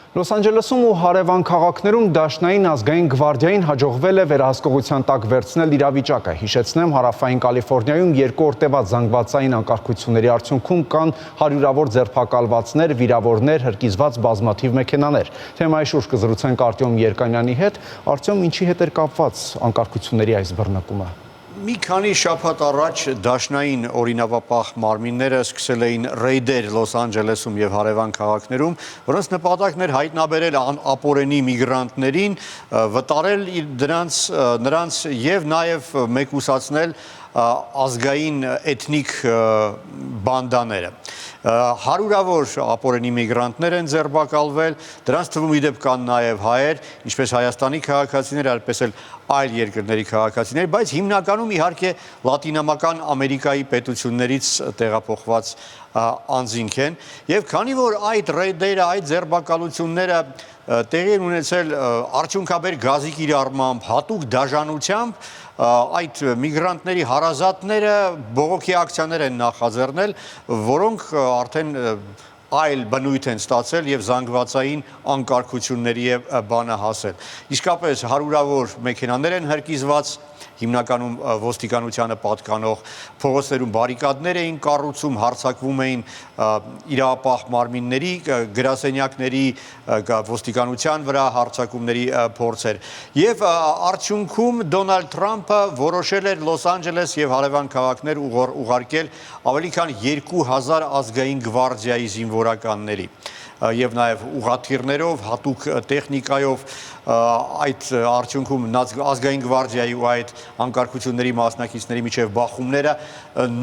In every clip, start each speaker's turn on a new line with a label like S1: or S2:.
S1: Լոս Անջելեսում ու հարևան քաղաքներում Դաշնային ազգային գվարդիային հաջողվել է վերահսկողության տակ վերցնել իրավիճակը։ Հիշեցնեմ, հարավային Կալիֆոռնիայում 2 օր տևած զանգվածային անկարգությունների արդյունքում կան հարյուրավոր ձերբակալվածներ, վիրավորներ, հրկիզված բազմաթիվ մեքենաներ։ Թեմայի շուրջ կզրուցենք Արտյոմ Երկանյանի հետ։ Արտյոմ, ինչի հետ էր կապված անկարգությունների այս բռնկումը։
S2: Մի քանի շաբաթ առաջ Դաշնային օրինավապահ մարմինները սկսել էին ռեյդեր Լոս Անջելեսում եւ հարևան քաղաքներում, որոնց նպատակն էր հայտնաբերել ապօրենի միգրանտներին, վտարել նրանց եւ նաեւ մեկուսացնել ազգային էթնիկ բանդաները։ Հարյուրավոր ապօրենի միգրանտներ են ձերբակալվել, դրանց թվում ի դեպ կան նաև հայեր, ինչպես Հայաստանի քաղաքացիներ, այդպես էլ այլ երկրների քաղաքացիներ, բայց հիմնականում իհարկե Լատինամական Ամերիկայի պետություններից տեղափոխված անձինք են, եւ քանի որ այդ ռեյդերը, այդ ձերբակալությունները տեղի են ունեցել արդյունքաբեր գազի կիրառմամբ, հատուկ դաժանությամբ, այդ միգրանտների հարազատները բողոքի ակցիաներ են նախաձեռնել, որոնք արդեն այլ բնույթ են ստացել եւ զանգվածային անկարգությունների բանը հասել։ Իսկապես հարյուրավոր մեքենաներ են հրկիզված, հիմնականում ոստիկանությանը պատկանող փողոցներում բարիկադներ էին կառուցում, հարձակվում էին իրավապահ մարմինների, գրասենյակների, ոստիկանության վրա հարձակումների փորձեր։ Եվ արդյունքում Դոնալդ Թրամփը որոշել էր Լոս Անջելես եւ հարևան քաղաքներ ուղարկել ավելի քան 2000 ազգային գվարդիայի զինվորականների եւ նաեւ ուղղաթիռներով, հատուկ տեխնիկայով այդ արդյունքում ազգային գվարդիայի ու այդ անկարգությունների մասնակիցների միջև բախումները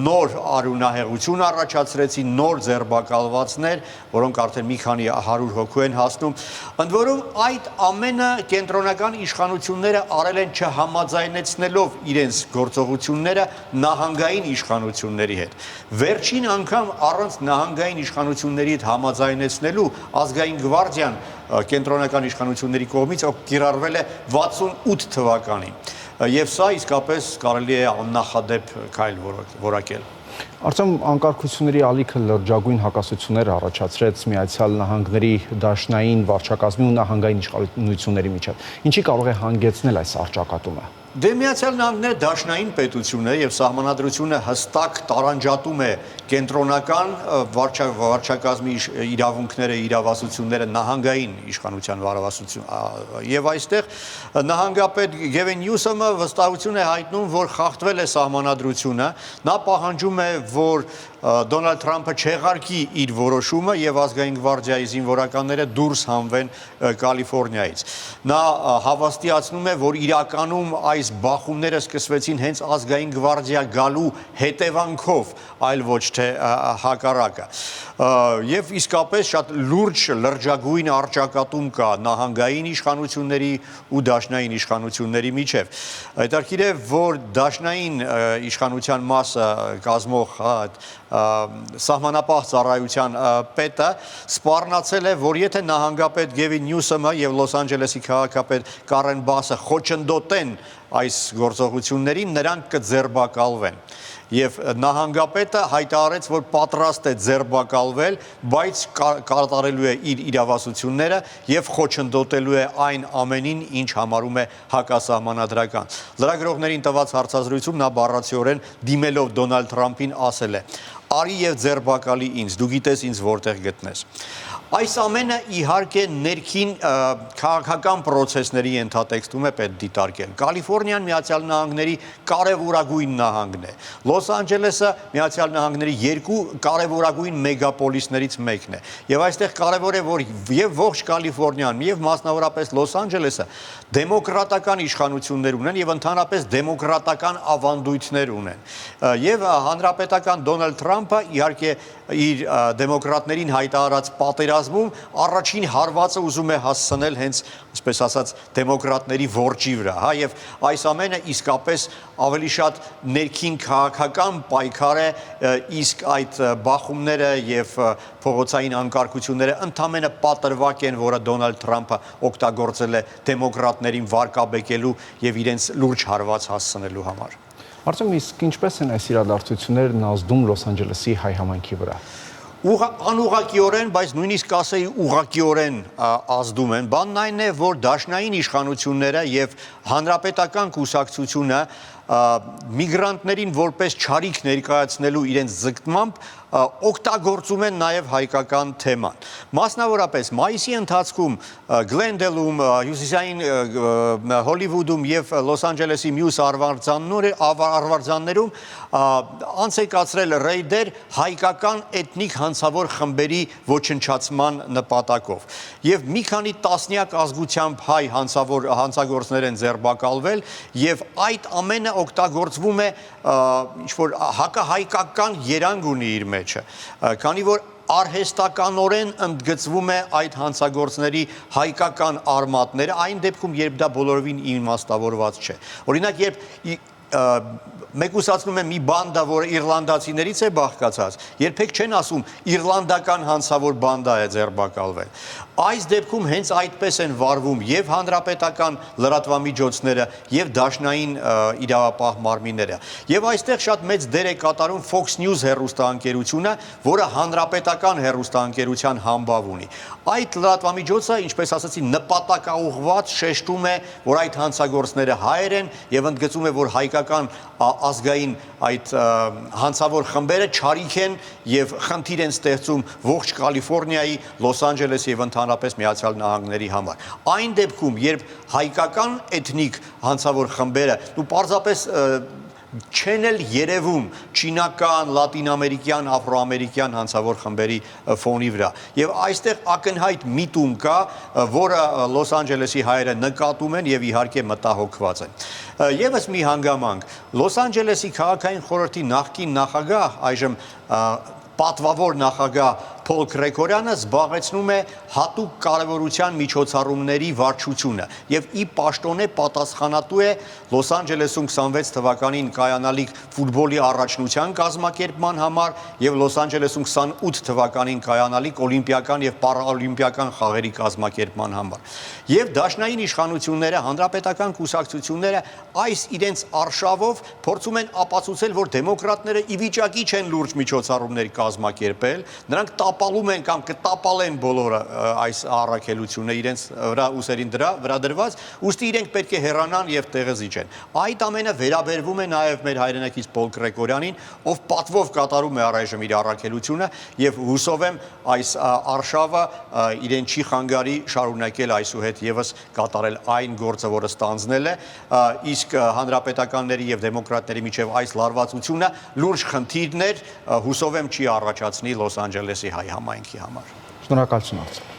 S2: նոր արյունահեղություն առաջացրեցին, նոր ձերբակալվածներ, որոնք արդեն մի քանի 100 հոգու են հասնում։ Ընդ որում այդ ամենը կենտրոնական իշխանությունները արել են չհամաձայնեցնելով իրենց գործողությունները նահանգային իշխանությունների հետ։ Վերջին անգամ առանց նահանգային իշխանությունների հետ համաձայնեցնելու ազգային գվարդիան կենտրոնական իշխանությունների կողմից կիրառվել է 68 թվականին։ Եվ սա իսկապես կարելի է աննախադեպ քայլ որակել։
S1: Արտյոմ, անկարգությունների ալիքը լրջագույն հակասություններ առաջացրեց Միացյալ Նահանգների Դաշնային վարչակազմի ու նահանգային իշխանությունների միջև։ Ինչի կարող է հանգեցնել այս առճակատումը։
S2: Միացյալ Նահանգները դաշնային պետություն է եւ սահմանադրությունը հստակ տարանջատում է կենտրոնական վարչակազմի իրավունքները, իրավասությունները նահանգային իշխանության վարավասություն եւ այստեղ նահանգապետ Գևին Նյուսոմը վստահություն է հայտնում, որ խախտվել է սահմանադրությունը, նա պահանջում է, որ Դոնալդ Թրամփը չեղարկի իր որոշումը եւ ազգային գվարդիայի զինվորականները դուրս հանվեն Կալիֆոռնիայից։ Նա հավաստիացնում է, որ իրականում այս բախումները սկսվեցին հենց ազգային գվարդիա գալու հետևանքով, այլ ոչ թե հակառակը։ Եվ իսկապես շատ լուրջ լրջագույն առճակատում կա նահանգային իշխանությունների ու դաշնային իշխանությունների միջև։ Հետաքրքիր է, որ դաշնային իշխանության մասը կազմող սահմանապահ ծառայության պետը սպառնացել է, որ եթե նահանգապետ Գևին Նյուսոմը եւ Լոս Անջելեսի քաղաքապետ Կարեն Բասը խոչընդոտեն այս գործողություններին, նրանք կձերբակալվեն։ Եվ նահանգապետը հայտարարեց, որ պատրաստ է ձերբակալվել, բայց կատարելու է իր իրավասությունները եւ խոչընդոտելու է այն ամենին, ինչ համարում է հակասահմանադրական։ Լրագրողներին տված հարցազրույցում նա բառացիորեն դիմելով Դոնալդ Թրամփին ասել է. «Արի եւ ձերբակալի ինձ, դու գիտես ինձ որտեղ գտնես»։ Այս ամենը իհարկե ներքին քաղաքական պրոցեսների ենթատեքստում է պետք դիտարկել։ Կալիֆոռնիան Միացյալ Նահանգների կարևորագույն նահանգն է։ Լոս Անջելեսը Միացյալ Նահանգների 2 կարևորագույն մեգապոլիսներից մեկն է։ Եվ այստեղ կարևոր է, որ եւ ողջ Կալիֆոռնիան, եւ մասնավորապես Լոս Անջելեսը դեմոկրատական իշխանություններ ունեն եւ ընդհանրապես դեմոկրատական ավանդույթներ ունեն։ Եվ հանրապետական Դոնալդ Թրամփը իհարկե իր դեմոկրատներին հայտարարած պատերազմում առաջին հարվածը ուզում է հասցնել հենց, այսպես ասած, դեմոկրատների որջի վրա, հա, եւ այս ամենը իսկապես ավելի շատ ներքին քաղաքական պայքար է, իսկ այդ բախումները եւ փողոցային անկարգությունները ընդամենը պատրվակ են, որը Դոնալդ Թրամփը օգտագործել է դեմոկրատներին վարկաբեկելու եւ իրենց լուրջ հարված հասցնելու համար։
S1: Արտյոմ, իսկ ինչպես են այս իրադարձություններն ազդում Լոս Անջելեսի հայ համայնքի վրա։
S2: Անուղղակիորեն, բայց նույնիսկ ասեի ուղղակիորեն ազդում են։ Բանն այն է, որ դաշնային իշխանությունները եւ հանրապետական կուսակցությունը միգրանտներին որպես չարիք ներկայացնելու իրենց ձգտմամբ օգտագործում են նաև հայկական թեման։ Մասնավորապես մայիսի ընթացքում Գլենդելում, հյուսիսային Հոլիվուդում եւ Լոս Անջելեսի մյուս արվարձաններում անց է կացրել ռեյդեր հայկական էթնիկ հանցավոր խմբերի ոչնչացման նպատակով։ Եվ մի քանի տասնյակ ազգությամբ հայ հանցագործներ են ձերբակալվել եւ այդ ամենը օգտագործվում է ինչ-որ հակահայկական երանգ ունի իր մեջը, քանի որ արհեստականորեն ընդգծվում է այդ հանցագործների հայկական արմատները, այն դեպքում, երբ դա բոլորովին իմաստավորված չէ։ Օրինակ, երբ մեկուսացնում է մի բանդա, որը իռլանդացիներից է բաղկացած, երբեք չեն ասում իռլանդական հանցավոր բանդա է ձերբակալվել։ Այս դեպքում հենց այդպես են վարվում եւ հանրապետական լրատվամիջոցները եւ դաշնային իրավապահ մարմինները։ Եվ այստեղ շատ մեծ դեր է կատարում Fox News հեռուստաընկերությունը, որը հանրապետական հեռուստաընկերության համբավ ունի։ Այդ լրատվամիջոցը, ինչպես ասացի, նպատակաուղղված շեշտում է, որ այդ հանցագործները հայեր են եւ ընդգծում է, որ հայկական ազգային այդ հանցավոր խմբերը չարիք են եւ խնդիր են ստեղծում ողջ Կալիֆոռնիայի, Լոս Անջելեսի եւ ընդհանրապես Միացյալ Նահանգների համար։ Այն դեպքում, երբ հայկական էթնիկ հանցավոր խմբերը ու պարզապես չեն էլ երևում չինական, լատինամերիկյան, աֆրոամերիկյան հանցավոր խմբերի ֆոնի վրա։ Եվ այստեղ ակնհայտ միտում կա, որը Լոս Անջելեսի հայերը նկատում են եւ իհարկե մտահոգված են։ Եվս մի հանգամանք, Լոս Անջելեսի քաղաքային խորհրդի նախկին նախագահ, այժմ պատվավոր նախագահ Փոլ Գրեգորյանը զբաղեցնում է հատուկ կարևորության միջոցառումների վարչությունը եւ ի պաշտոնե պատասխանատու է Լոս Անջելեսում 26 թվականին կայանալիք ֆուտբոլի առաջնության կազմակերպման համար եւ Լոս Անջելեսում 28 թվականին կայանալիք օլիմպիական եւ պարաօլիմպիական խաղերի կազմակերպման համար։ Եվ դաշնային իշխանությունները, հանրապետական կուսակցությունները այս իրենց արշավով փորձում են ապացուցել, որ դեմոկրատները ի վիճակի չեն լուրջ միջոցառումներ կազմակերպել, նրանք տապալում են կամ կտապալեն բոլորը այս առաքելությունը իրենց վրա ուսերին վրա դրված, ուստի իրենք պետք է հեռանան եւ տեղը զիջեն։ Այդ ամենը վերաբերվում է նաեւ մեր հայրենակից Փոլ Գրեգորյանին, ով պատվով կատարում է առայժմ իր առաքելությունը եւ հուսով եմ այս արշավը իրեն չի խանգարի շարունակել այսուհետ եւս կատարել այն գործը, որը ստանձնել է, իսկ հանրապետականների եւ դեմոկրատների միջև այս լարվածությունը լուրջ խնդիրներ հուսով եմ չի առաջացնի Լոս Անջելեսի հայ համայնքի համար։
S1: Շնորհակալություն։